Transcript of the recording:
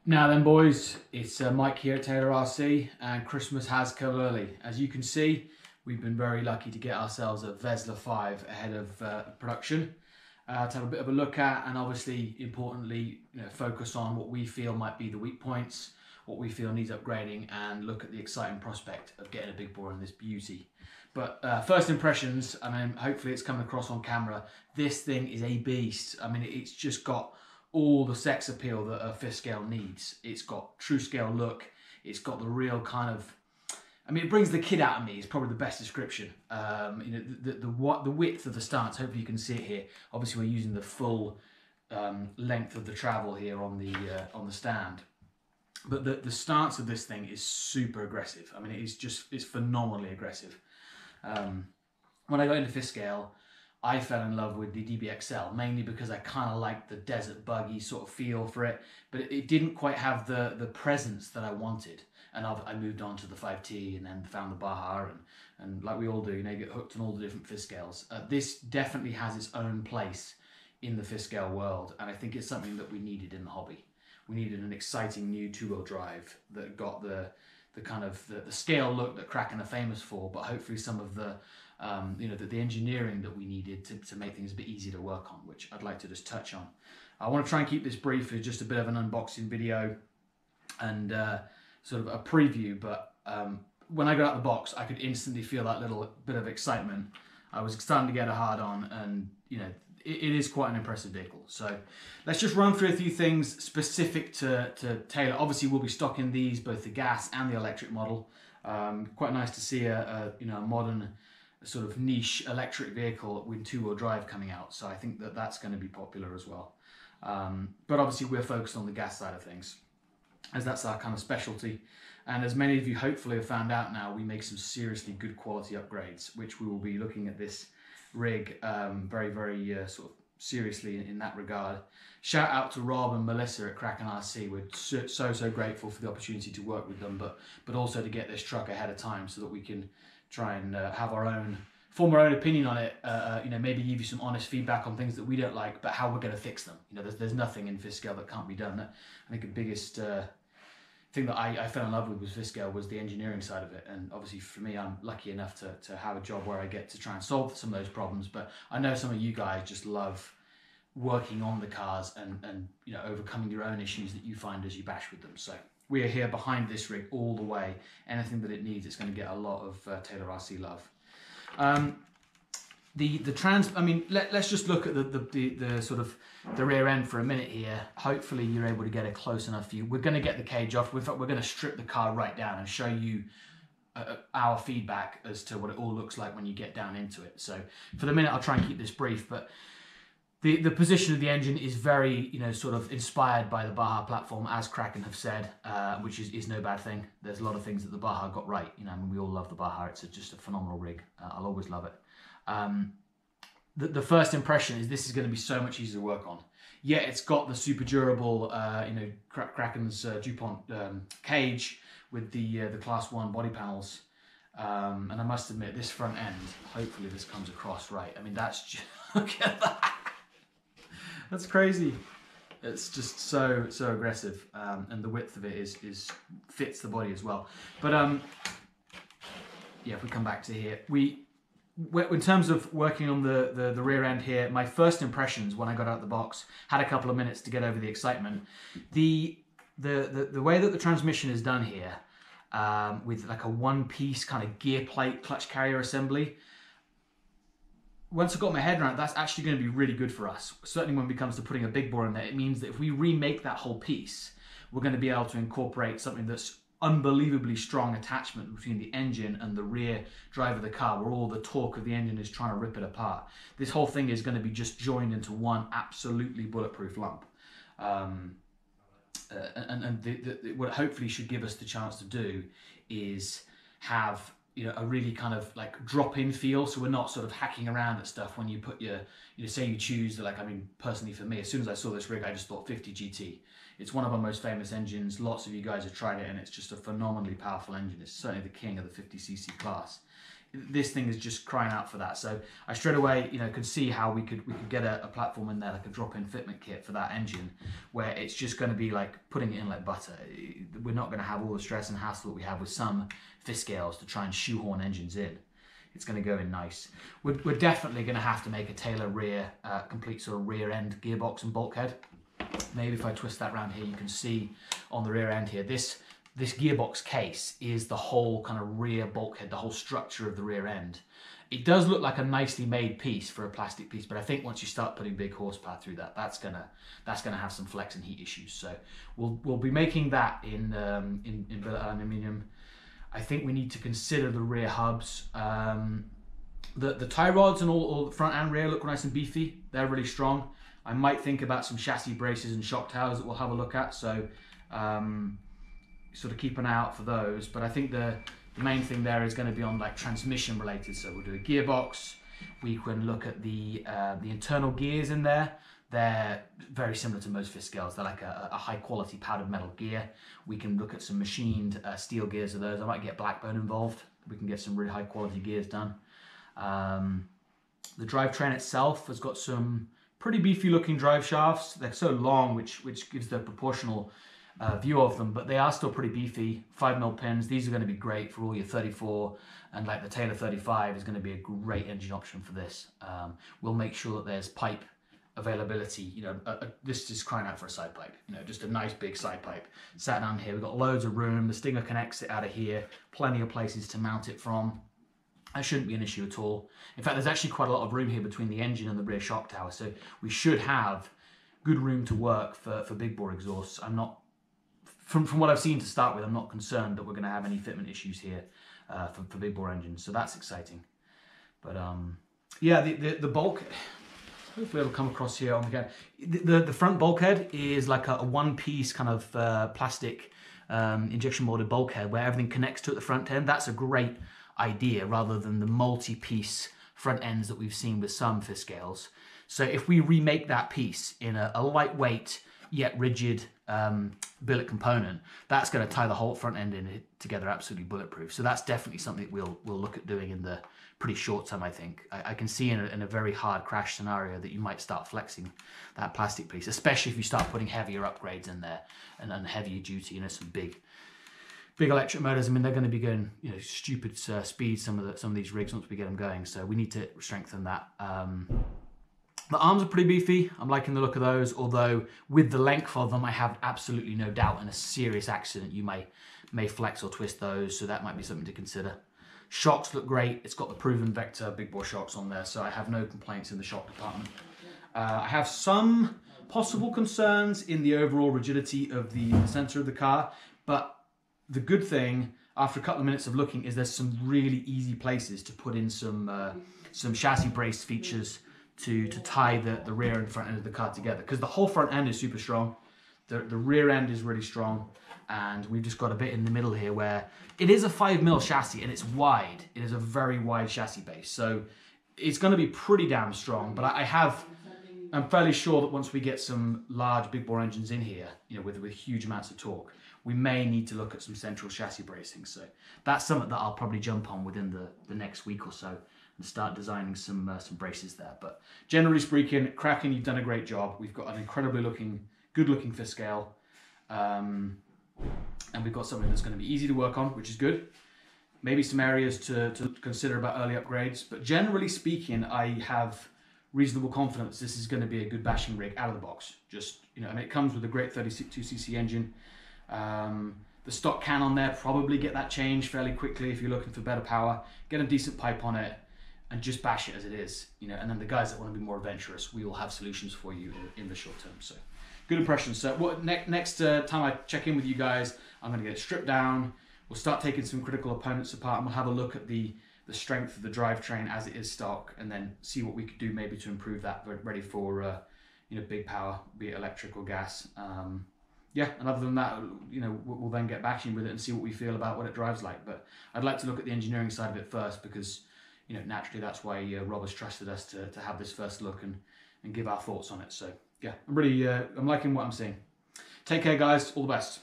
Now then boys, it's Mike here at Taylor RC, and Christmas has come early. As you can see, we've been very lucky to get ourselves a Vesla 5 ahead of production to have a bit of a look at, and obviously importantly focus on what we feel might be the weak points, what we feel needs upgrading, and look at the exciting prospect of getting a big bore in this beauty. But first impressions, I mean, hopefully it's coming across on camera. This thing is a beast. I mean, it's just got all the sex appeal that a 5th scale needs. It's got true scale look. It's got the real kind of, I mean, it brings the kid out of me is probably the best description. The width of the stance, hopefully you can see it here. Obviously we're using the full length of the travel here on the stand. But the stance of this thing is super aggressive. I mean, it's phenomenally aggressive. When I got into 5th scale, I fell in love with the DBXL, mainly because I kind of liked the desert buggy sort of feel for it, but it didn't quite have the presence that I wanted. And I moved on to the 5T and then found the Baja, and like we all do, you get hooked on all the different 5th scales. This definitely has its own place in the 5th scale world, and I think it's something that we needed in the hobby. We needed an exciting new two-wheel drive that got the kind of the scale look that Kraken are famous for, but hopefully some of the the engineering that we needed to make things a bit easier to work on, which I'd like to just touch on. I want to try and keep this brief as just a bit of an unboxing video and sort of a preview, but when I got out of the box, I could instantly feel that little bit of excitement. I was starting to get a hard on, and it is quite an impressive vehicle. So let's just run through a few things specific to Taylor. Obviously we'll be stocking these, both the gas and the electric model. Quite nice to see a modern sort of niche electric vehicle with two-wheel drive coming out, so I think that that's going to be popular as well. But obviously we're focused on the gas side of things, as that's our kind of specialty. And as many of you hopefully have found out now, we make some seriously good quality upgrades, which we will be looking at this rig very sort of seriously in that regard. Shout out to Rob and Melissa at Kraken RC. We're so grateful for the opportunity to work with them, but also to get this truck ahead of time so that we can try and form our own opinion on it. Maybe give you some honest feedback on things that we don't like, but how we're going to fix them. There's nothing in 5th scale that can't be done. I think the biggest thing that I fell in love with 5th scale was the engineering side of it, and obviously for me, I'm lucky enough to have a job where I get to try and solve some of those problems. But I know some of you guys just love working on the cars and overcoming your own issues that you find as you bash with them. So we are here behind this rig all the way. Anything that it needs, it's going to get a lot of Taylor RC love. Let's just look at the sort of the rear end for a minute here. Hopefully you're able to get a close enough view. We're going to get the cage off. In fact, we're going to strip the car right down and show you our feedback as to what it all looks like when you get down into it. So for the minute, I'll try and keep this brief, but the position of the engine is very, sort of inspired by the Baja platform, as Kraken have said, which is no bad thing. There's a lot of things that the Baja got right. We all love the Baja. It's just a phenomenal rig. I'll always love it. The first impression is this is going to be so much easier to work on. Yeah, it's got the super durable, Kraken's DuPont cage with the Class 1 body panels. And I must admit, this front end, hopefully this comes across right. I mean, that's just, look at that. That's crazy. It's just so aggressive, and the width of it is fits the body as well. But yeah, if we come back to here, in terms of working on the rear end here, my first impressions when I got out of the box, had a couple of minutes to get over the excitement. The way that the transmission is done here, with like a one-piece kind of gear plate clutch carrier assembly, once I got my head around it, that's actually going to be really good for us. Certainly when it comes to putting a big bore in there, it means that if we remake that whole piece, we're going to be able to incorporate something that's unbelievably strong attachment between the engine and the rear drive of the car, where all the torque of the engine is trying to rip it apart. This whole thing is going to be just joined into one absolutely bulletproof lump. What hopefully should give us the chance to do is have a really kind of like drop-in feel, so we're not sort of hacking around at stuff when you put your, say you choose, personally for me, as soon as I saw this rig, I just thought 50 GT. It's one of our most famous engines. Lots of you guys have tried it, and it's just a phenomenally powerful engine. It's certainly the king of the 50cc class. This thing is just crying out for that. So I straight away, you know, could see how we could get a platform in there, like a drop-in fitment kit for that engine, where it's just going to be like putting it in like butter. We're not going to have all the stress and hassle that we have with some Fiskales to try and shoehorn engines in. It's going to go in nice. We're definitely going to have to make a Taylor rear, complete sort of rear end gearbox and bulkhead. Maybe if I twist that around here, you can see on the rear end here, this gearbox case is the whole kind of rear bulkhead, the whole structure of the rear end. It does look like a nicely made piece for a plastic piece, but I think once you start putting big horsepower through that, that's gonna have some flex and heat issues. So we'll be making that in billet aluminium. I think we need to consider the rear hubs. The tie rods and all the front and rear look nice and beefy. They're really strong. I might think about some chassis braces and shock towers that we'll have a look at. So sort of keep an eye out for those. But I think the main thing there is going to be on like transmission related. So we'll do a gearbox. We can look at the internal gears in there. They're very similar to most Fiskales. They're like a high quality powdered metal gear. We can look at some machined steel gears of those. I might get Blackbone involved. We can get some really high quality gears done. The drivetrain itself has got some pretty beefy looking drive shafts. They're so long, which gives the proportional view of them, but they are still pretty beefy. 5mm pins. These are going to be great for all your 34, and like the Taylor 35 is going to be a great engine option for this. We'll make sure that there's pipe availability. You know, this is crying out for a side pipe. You know, just a nice big side pipe sat down here. We've got loads of room. The Stinger can exit out of here. Plenty of places to mount it from. That shouldn't be an issue at all. In fact, there's actually quite a lot of room here between the engine and the rear shock tower, so we should have good room to work for big bore exhausts. I'm not, from what I've seen to start with, I'm not concerned that we're going to have any fitment issues here for big bore engines, so that's exciting. But yeah, the bulk, hopefully it'll come across here on the guide. The front bulkhead is like a one-piece kind of plastic injection molded bulkhead where everything connects to at the front end. That's a great idea rather than the multi-piece front ends that we've seen with some Fiskales. So if we remake that piece in a lightweight yet rigid billet component, that's going to tie the whole front end in together absolutely bulletproof. So that's definitely something we'll look at doing in the pretty short term, I think. I can see in a very hard crash scenario that you might start flexing that plastic piece, especially if you start putting heavier upgrades in there and heavier duty, you know, some big electric motors. I mean, they're going to be going, you know, stupid speeds, some of these rigs once we get them going. So we need to strengthen that. The arms are pretty beefy. I'm liking the look of those, although with the length of them, I have absolutely no doubt in a serious accident you may flex or twist those, so that might be something to consider. Shocks look great. It's got the proven Vector big bore shocks on there, so I have no complaints in the shock department. I have some possible concerns in the overall rigidity of the center of the car, but the good thing, after a couple of minutes of looking, is there's some really easy places to put in some chassis brace features to tie the rear and front end of the car together, because the whole front end is super strong. The rear end is really strong, and we've just got a bit in the middle here where it is a 5mm chassis and it's wide. It is a very wide chassis base, so it's going to be pretty damn strong. But I'm fairly sure that once we get some large big bore engines in here, you know, with huge amounts of torque, we may need to look at some central chassis bracing. So that's something that I'll probably jump on within the next week or so and start designing some braces there. But generally speaking, Kraken, you've done a great job. We've got an incredibly good looking Fiskale, and we've got something that's going to be easy to work on, which is good. Maybe some areas to consider about early upgrades, but generally speaking, I have reasonable confidence this is going to be a good bashing rig out of the box. Just, you know, and it comes with a great 32cc engine. The stock can on there, probably get that changed fairly quickly if you're looking for better power. Get a decent pipe on it and just bash it as it is, you know. And then the guys that want to be more adventurous, we will have solutions for you in the short term. So good impressions. So what next time I check in with you guys, I'm going to get it stripped down. We'll start taking some critical opponents apart, and we'll have a look at the strength of the drivetrain as it is stock, and then see what we could do maybe to improve that, ready for you know, big power, be it electric or gas. Yeah, and other than that, you know, we'll then get bashing with it and see what we feel about what it drives like. But I'd like to look at the engineering side of it first, because, you know, naturally that's why Rob has trusted us to have this first look and give our thoughts on it. So yeah, I'm liking what I'm seeing. Take care, guys. All the best.